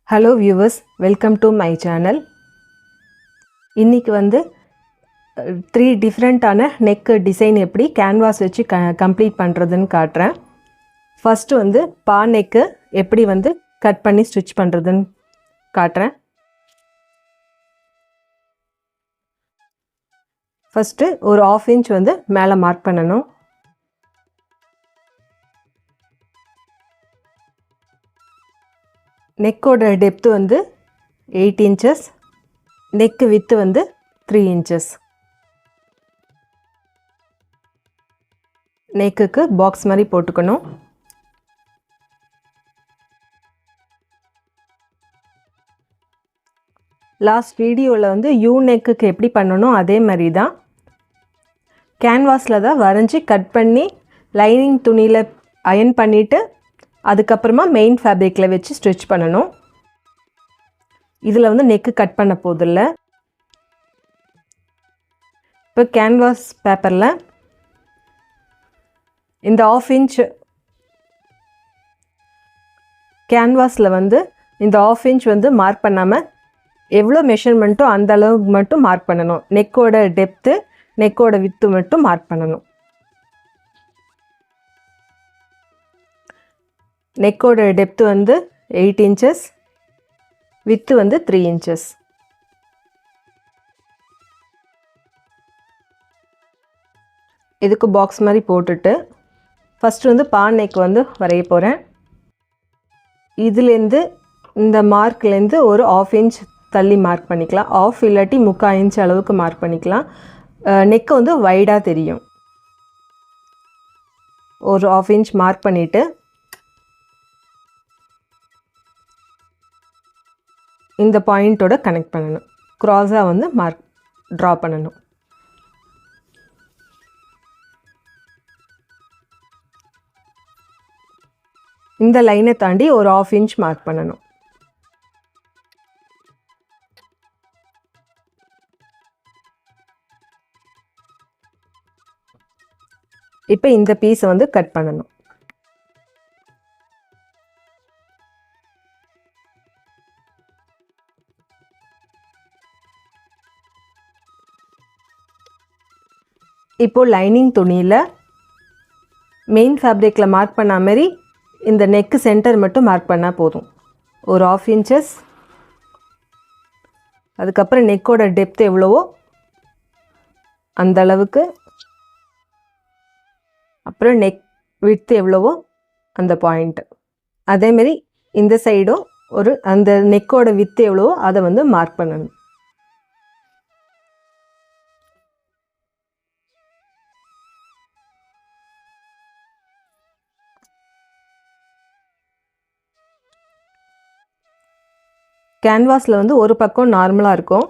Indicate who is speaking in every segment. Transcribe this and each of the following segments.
Speaker 1: Hello viewers, welcome to my channel. இன்னைக்கு வந்து 3 டிஃபரண்டான neck design எப்படி canvas வச்சு complete பண்றதுன்னு காட்டுறேன். First வந்து பா neck எப்படி வந்து கட் பண்ணி ஸ்டிட்ச் பண்றதுன்னு காட்டுறேன். First ஒரு 1/2 inch வந்து மேலே மார்க் பண்ணனும். neck ஓட depth வந்து 8 inches, neck width வந்து 3 inches. neckக்கு பாக்ஸ் மாதிரி போட்டுக்கணும். லாஸ்ட் வீடியோல வந்து யூ neckக்கு எப்படி பண்ணனும் அதே மாதிரி தான் கேன்வாஸ்ல தான் வரைஞ்சி கட் பண்ணி லைனிங் துணியில அயர்ன் பண்ணிட்டு அதுக்கு அப்புறமா மெயின் ஃபேப்ரிக்ல வச்சு ஸ்டிட்ச் பண்ணனும். இதுல வந்து neck கட் பண்ண போதில்ல. இப்போ கேன்வாஸ் பேப்பர்ல இந்த 1/2 inch கேன்வாஸ்ல வந்து இந்த 1/2 inch வந்து மார்க் பண்ணாம எவ்வளோ மெஷர்மெண்ட்டோ அந்த அளவுக்கு மட்டும் மார்க் பண்ணனும். நெக்கோட டெப்த், நெக்கோட விட்த் மட்டும் மார்க் பண்ணனும். நெக்கோட டெப்த் வந்து 8 inches, விட்த் வந்து 3 inches. இதுக்கு பாக்ஸ் மாதிரி போட்டுட்டு ஃபர்ஸ்ட் வந்து பா நெக் வந்து வரைய போறேன். இதிலேருந்து இந்த மார்க்லேருந்து ஒரு 1/2 inch தள்ளி மார்க் பண்ணிக்கலாம். 1/2 இல்லாட்டி 3/4 inch அளவுக்கு மார்க் பண்ணிக்கலாம். நெக் வந்து வைடா தெரியும். ஒரு 1/2 inch மார்க் பண்ணிட்டு இந்த பாயிண்டோட கனெக்ட் பண்ணனும். கிராஸா வந்து மார்க் டிரா பண்ணனும். இந்த லைனை தாண்டி ஒரு 1/2 inch மார்க் பண்ணனும். இப்போ இந்த பீஸ் வந்து கட் பண்ணனும். இப்போ லைனிங் துணியில மெயின் ஃபேப்ரிக்ல மார்க் பண்ண மாதிரி இந்த நெக் சென்டர் மட்டும் மார்க் பண்ணா போதும். ஒரு 1/2 inches. அதுக்கு அப்புறம் நெக்கோட டெப்த் எவ்வளவோ அந்த அளவுக்கு, அப்புறம் நெக் விட்த் எவ்வளவோ அந்த பாயிண்ட். அதே மாதிரி இந்த சைடும் ஒரு அந்த நெக்கோட விட்த் எவ்வளவோ அதை வந்து மார்க் பண்ணணும். கேன்வாஸில் வந்து ஒரு பக்கம் நார்மலாக இருக்கும்,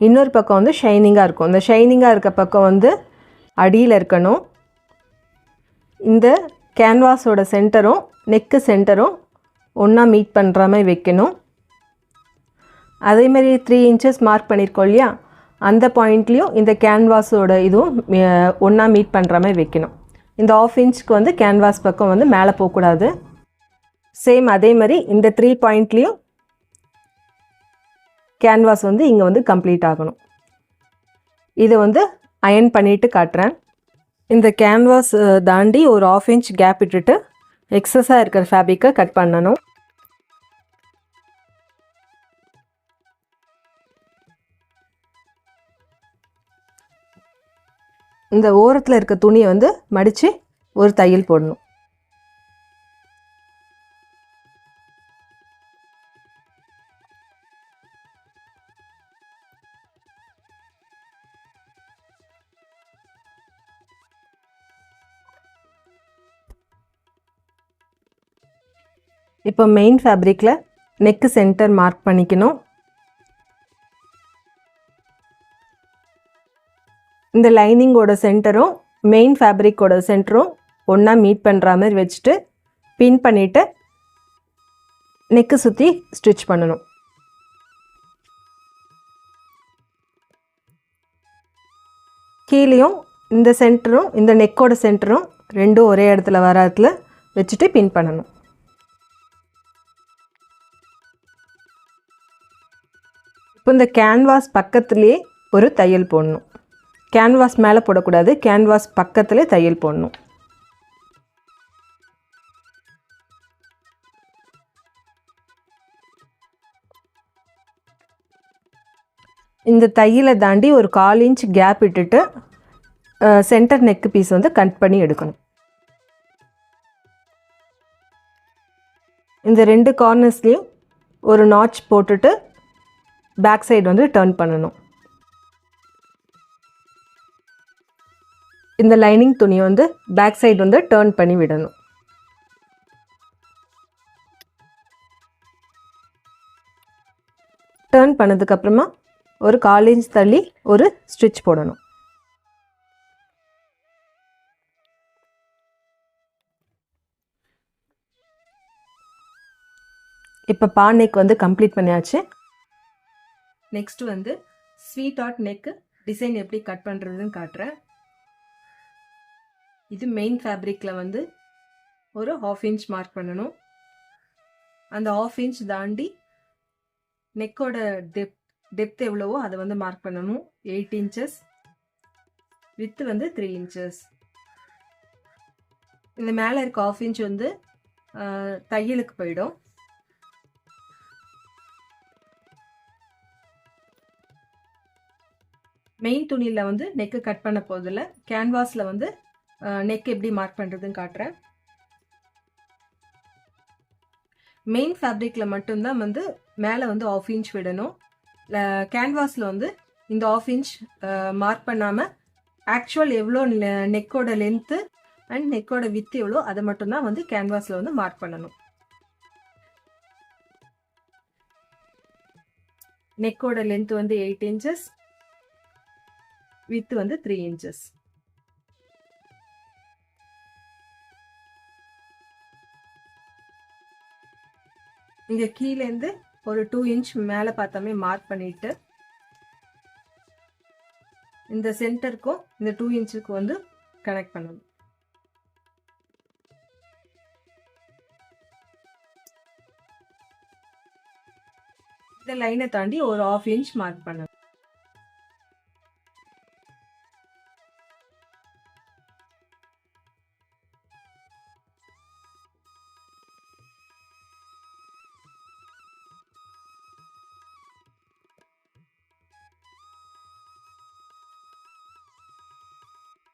Speaker 1: இன்னொரு பக்கம் வந்து ஷைனிங்காக இருக்கும். இந்த ஷைனிங்காக இருக்க பக்கம் வந்து அடியில் இருக்கணும். இந்த கேன்வாஸோட சென்டரும் நெக்கு சென்டரும் ஒன்றா மீட் பண்ணுற மாதிரி வைக்கணும். அதேமாதிரி 3 inches மார்க் பண்ணியிருக்கோம் இல்லையா, அந்த பாயிண்ட்லேயும் இந்த கேன்வாஸோட இதுவும் ஒன்றா மீட் பண்ணுற மாதிரி வைக்கணும். இந்த 1/2 inchக்கு வந்து கேன்வாஸ் பக்கம் வந்து மேலே போகக்கூடாது. சேம் அதே மாதிரி இந்த 3 பாயிண்ட்லேயும் கேன்வாஸ் வந்து இங்கே வந்து கம்ப்ளீட் ஆகணும். இதை வந்து அயர்ன் பண்ணிவிட்டு காட்டுறேன். இந்த கேன்வாஸ் தாண்டி ஒரு 1/2 inch கேப் விட்டுட்டு எக்ஸஸாக இருக்கிற ஃபேப்ரிக்கை கட் பண்ணணும். இந்த ஓரத்தில் இருக்க துணியை வந்து மடித்து ஒரு தையல் போடணும். இப்போ மெயின் ஃபேப்ரிக்கில் நெக்கு சென்டர் மார்க் பண்ணிக்கணும். இந்த லைனிங்கோட சென்டரும் மெயின் ஃபேப்ரிக்கோட சென்டரும் ஒன்றா மீட் பண்ணுற மாதிரி வச்சுட்டு பின் பண்ணிவிட்டு நெக்கு சுற்றி ஸ்டிச் பண்ணணும். கீழேயும் இந்த சென்டரும் இந்த நெக்கோட சென்டரும் ரெண்டும் ஒரே இடத்துல வர இடத்துல வச்சுட்டு பின் பண்ணணும். இப்போ இந்த கேன்வாஸ் பக்கத்துலேயே ஒரு தையல் போடணும். கேன்வாஸ் மேலே போடக்கூடாது, கேன்வாஸ் பக்கத்துலேயே தையல் போடணும். இந்த தையலை தாண்டி ஒரு 1/4 இன்ச் கேப் விட்டுட்டு சென்டர் நெக் பீஸ் வந்து கட் பண்ணி எடுக்கணும். இந்த 2 கார்னர்ஸ்லேயும் ஒரு நாட்ச் போட்டுட்டு பேக் சைடு வந்து டர்ன் பண்ணணும். இந்த லைனிங் துணியை வந்து பேக் சைடு வந்து டர்ன் பண்ணி விடணும். டர்ன் பண்ணதுக்கப்புறமா ஒரு 1/4 இன்ச் தள்ளி ஒரு ஸ்டிச் போடணும். இப்போ பா நெக் வந்து கம்ப்ளீட் பண்ணியாச்சு. நெக்ஸ்ட் வந்து ஸ்வீட் ஹார்ட் நெக் டிசைன் எப்படி கட் பண்ணுறதுன்னு காட்டுறேன். இது மெயின் ஃபேப்ரிக்கில் வந்து ஒரு 1/2 இன்ச் மார்க் பண்ணணும். அந்த 1/2 இன்ச் தாண்டி நெக்கோட டெப்த் எவ்வளவோ அதை வந்து மார்க் பண்ணணும். 8 இன்ச்சஸ், வித்து வந்து 3 இன்ச்சஸ். இந்த மேலே இருக்க 1/2 இன்ச் வந்து தையலுக்கு போயிடும். மெயின் துணியில் வந்து நெக்கு கட் பண்ண போதில்லை, கேன்வாஸில் வந்து நெக் எப்படி மார்க் பண்ணுறதுன்னு காட்டுறேன். மெயின் ஃபேப்ரிக்கில் மட்டும்தான் வந்து மேலே வந்து 1/2 இன்ச் விடணும். கேன்வாஸில் வந்து இந்த 1/2 இன்ச் மார்க் பண்ணாமல் ஆக்சுவல் எவ்வளோ நெக்கோட லென்த்து அண்ட் நெக்கோட வித்து எவ்வளோ அதை மட்டும்தான் வந்து கேன்வாஸில் வந்து மார்க் பண்ணணும். நெக்கோட லென்த் வந்து 8 இன்ச்சஸ், வித்து வந்து 3 இன்ச்சஸ். இங்கே கீழேருந்து ஒரு 2 இன்ச் மேலே பார்த்தாமே மார்க் பண்ணிட்டு இந்த சென்டருக்கும் இந்த 2 இன்ச்சுக்கு வந்து கனெக்ட் பண்ணணும். இந்த லைனை தாண்டி ஒரு 1/2 இன்ச் மார்க் பண்ணணும்.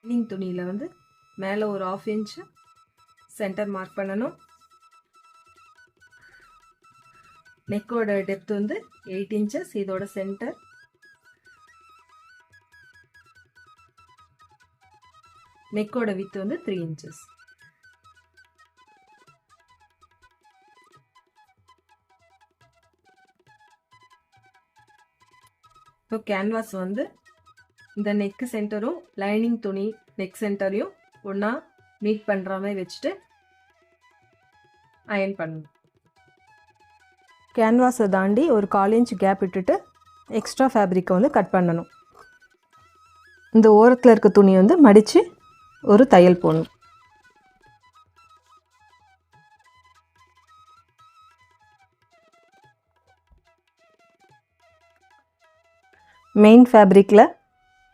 Speaker 1: லைனிங் துணியில் வந்து மேலே ஒரு 1/2 இன்ச் சென்டர் மார்க் பண்ணணும். நெக்கோட டெப்த் வந்து 8 இன்ச்சஸ், இதோட சென்டர். நெக்கோட வித்து வந்து 3 இன்ச்சஸ். இப்போ கேன்வாஸ் வந்து இந்த நெக் சென்டரும் லைனிங் துணி நெக் சென்டரையும் ஒன்றா மீட் பண்ணுற மாதிரி வச்சுட்டு அயன் பண்ணணும். கேன்வாஸை தாண்டி ஒரு 1/4 இன்ச் கேப் விட்டுட்டு எக்ஸ்ட்ரா ஃபேப்ரிக்கை வந்து கட் பண்ணணும். இந்த ஓரத்தில் இருக்க துணி வந்து மடித்து ஒரு தையல் போடணும். மெயின் ஃபேப்ரிக்கில்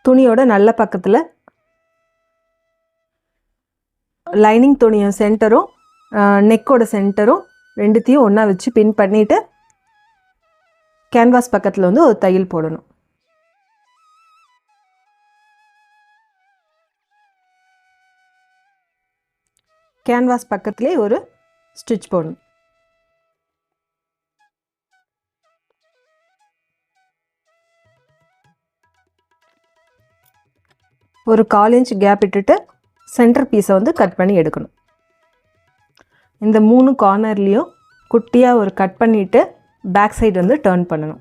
Speaker 1: துணியோட நல்ல பக்கத்தில் லைனிங் துணியும் சென்டரும் நெக்கோட சென்டரும் ரெண்டுத்தையும் ஒன்றா வச்சு பின் பண்ணிவிட்டு கேன்வாஸ் பக்கத்தில் வந்து ஒரு தையல் போடணும். கேன்வாஸ் பக்கத்துலேயே ஒரு ஸ்டிச் போடணும். ஒரு 1/4 இன்ச் கேப் விட்டுட்டு சென்டர் பீஸை வந்து கட் பண்ணி எடுக்கணும். இந்த 3 கார்னர்லேயும் குட்டியாக ஒரு கட் பண்ணிவிட்டு பேக் சைடு வந்து டர்ன் பண்ணணும்.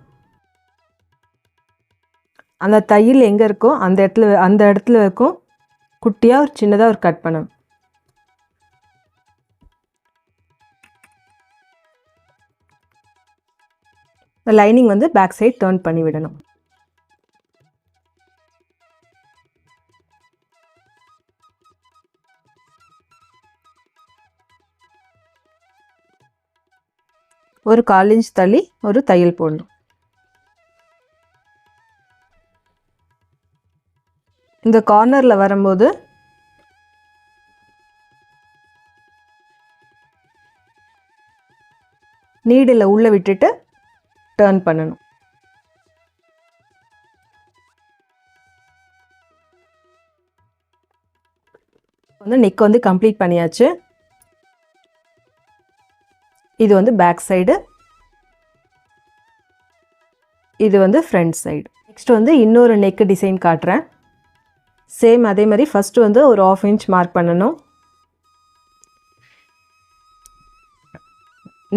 Speaker 1: அந்த தையல் எங்கே இருக்கோ அந்த இடத்துல இருக்கும் குட்டியாக ஒரு சின்னதாக ஒரு கட் பண்ணணும். லைனிங் வந்து பேக் சைடு டர்ன் பண்ணி விடணும். ஒரு 1/4 இன்ச் தள்ளி ஒரு தையல் போடணும். இந்த கார்னரில் வரும்போது நீடில் உள்ளே விட்டுட்டு டர்ன் பண்ணணும். நெக் வந்து கம்ப்ளீட் பண்ணியாச்சு. இது வந்து பேக் சைடு, இது வந்து ஃப்ரண்ட் சைடு. நெக்ஸ்ட் வந்து இன்னொரு நெக் டிசைன் காட்டுறேன். சேம் அதே மாதிரி ஃபஸ்ட்டு வந்து ஒரு 1/2 இன்ச் மார்க் பண்ணணும்.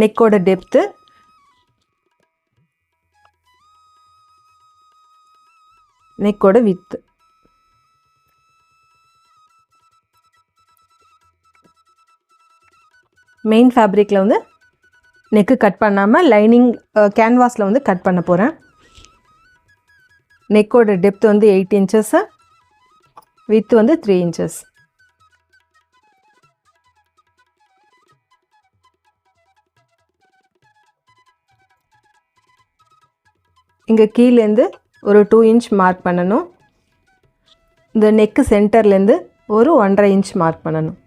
Speaker 1: நெக்கோட டெப்த்து, நெக்கோட வித்து. மெயின் ஃபேப்ரிக்கில் வந்து நெக்கு கட் பண்ணாமல் லைனிங் கேன்வாஸில் வந்து கட் பண்ண போகிறேன். நெக்கோட டெப்த் வந்து 8 இன்ச்சஸ்ஸு, வித்து வந்து 3 இன்ச்சஸ். இங்கே கீழேருந்து ஒரு 2 இன்ச் மார்க் பண்ணணும். இந்த நெக்கு சென்டர்லேருந்து ஒரு 1.5 இன்ச் மார்க் பண்ணணும்.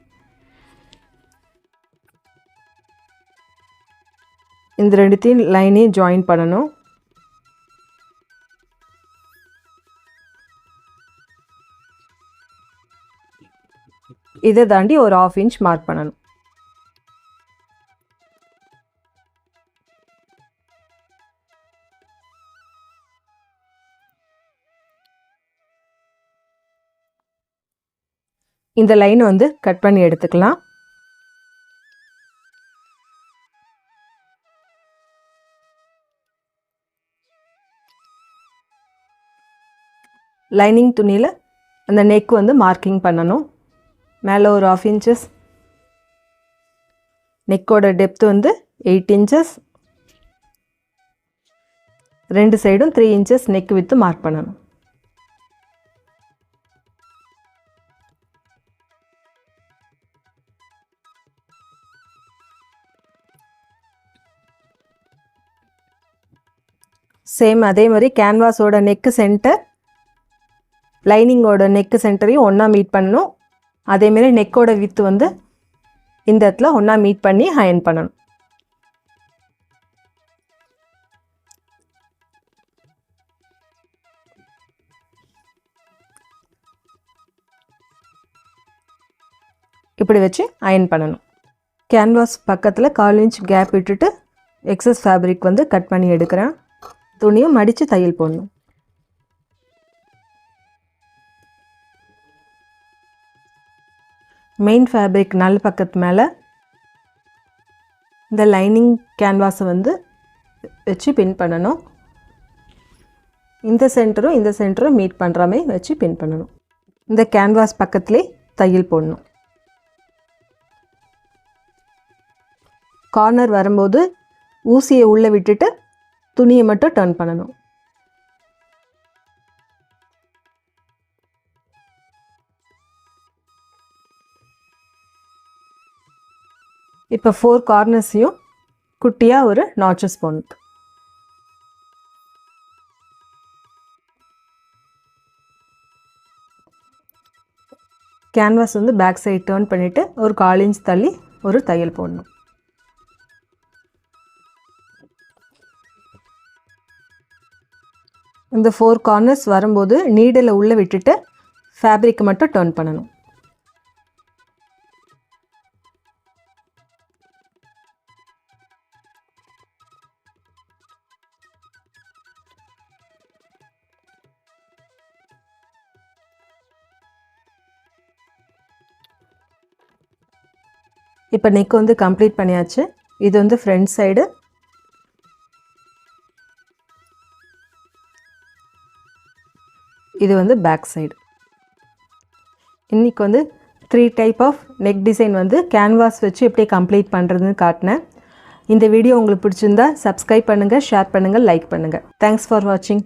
Speaker 1: இந்த ரெண்டுத்தையும் லைனையும் ஜாயின் பண்ணணும். இதை தாண்டி ஒரு 1/2 இன்ச் மார்க் பண்ணணும். இந்த லைனை வந்து கட் பண்ணி எடுத்துக்கலாம். லைனிங் துணியில் அந்த நெக் வந்து மார்க்கிங் பண்ணணும். மேலே ஒரு 1/2 இன்ச்சஸ், நெக்கோட டெப்த் வந்து 8 இன்ச்சஸ், ரெண்டு சைடும் 3 இன்ச்சஸ் நெக் வித்து மார்க் பண்ணணும். சேம் அதே மாதிரி கேன்வாஸோட நெக்கு சென்டர், லைனிங்கோட நெக்கு சென்டரையும் ஒன்றா மீட் பண்ணணும். அதேமாரி நெக்கோட வித்து வந்து இந்த இடத்துல ஒன்றா மீட் பண்ணி அயர்ன் பண்ணணும். இப்படி வச்சு அயர்ன் பண்ணணும். கேன்வாஸ் பக்கத்தில் 1/4 இன்ச் கேப் விட்டுட்டு எக்ஸஸ் ஃபேப்ரிக் வந்து கட் பண்ணி எடுக்கிறேன். துணியும் மடித்து தையல் போடணும். மெயின் ஃபேப்ரிக் நல் பக்கத்து மேலே இந்த லைனிங் கேன்வாஸை வந்து வச்சு பின் பண்ணணும். இந்த சென்டரும் மீட் பண்ணுற மாதிரி வச்சு பின் பண்ணணும். இந்த கேன்வாஸ் பக்கத்துலேயே தையல் போடணும். கார்னர் வரும்போது ஊசியை உள்ளே விட்டுட்டு துணியை மட்டும் டர்ன் பண்ணணும். இப்போ 4 கார்னர்ஸையும் குட்டியாக ஒரு நாச்சஸ் போடணும். கேன்வாஸ் வந்து பேக் சைடு டர்ன் பண்ணிவிட்டு ஒரு 1/4 இன்ச் தள்ளி ஒரு தையல் போடணும். இந்த 4 கார்னர்ஸ் வரும்போது நீடில் உள்ளே விட்டுட்டு ஃபேப்ரிக்கை மட்டும் டர்ன் பண்ணணும். இப்போ நெக் வந்து கம்ப்ளீட் பண்ணியாச்சு. இது வந்து ஃப்ரண்ட் சைடு, இது வந்து பேக் சைடு. இன்றைக்கி வந்து 3 டைப் ஆஃப் நெக் டிசைன் வந்து கேன்வாஸ் வச்சு எப்படி கம்ப்ளீட் பண்ணுறதுன்னு காட்டினேன். இந்த வீடியோ உங்களுக்கு பிடிச்சிருந்தா சப்ஸ்கிரைப் பண்ணுங்கள், ஷேர் பண்ணுங்கள், லைக் பண்ணுங்கள். தேங்க்ஸ் ஃபார் வாட்சிங்.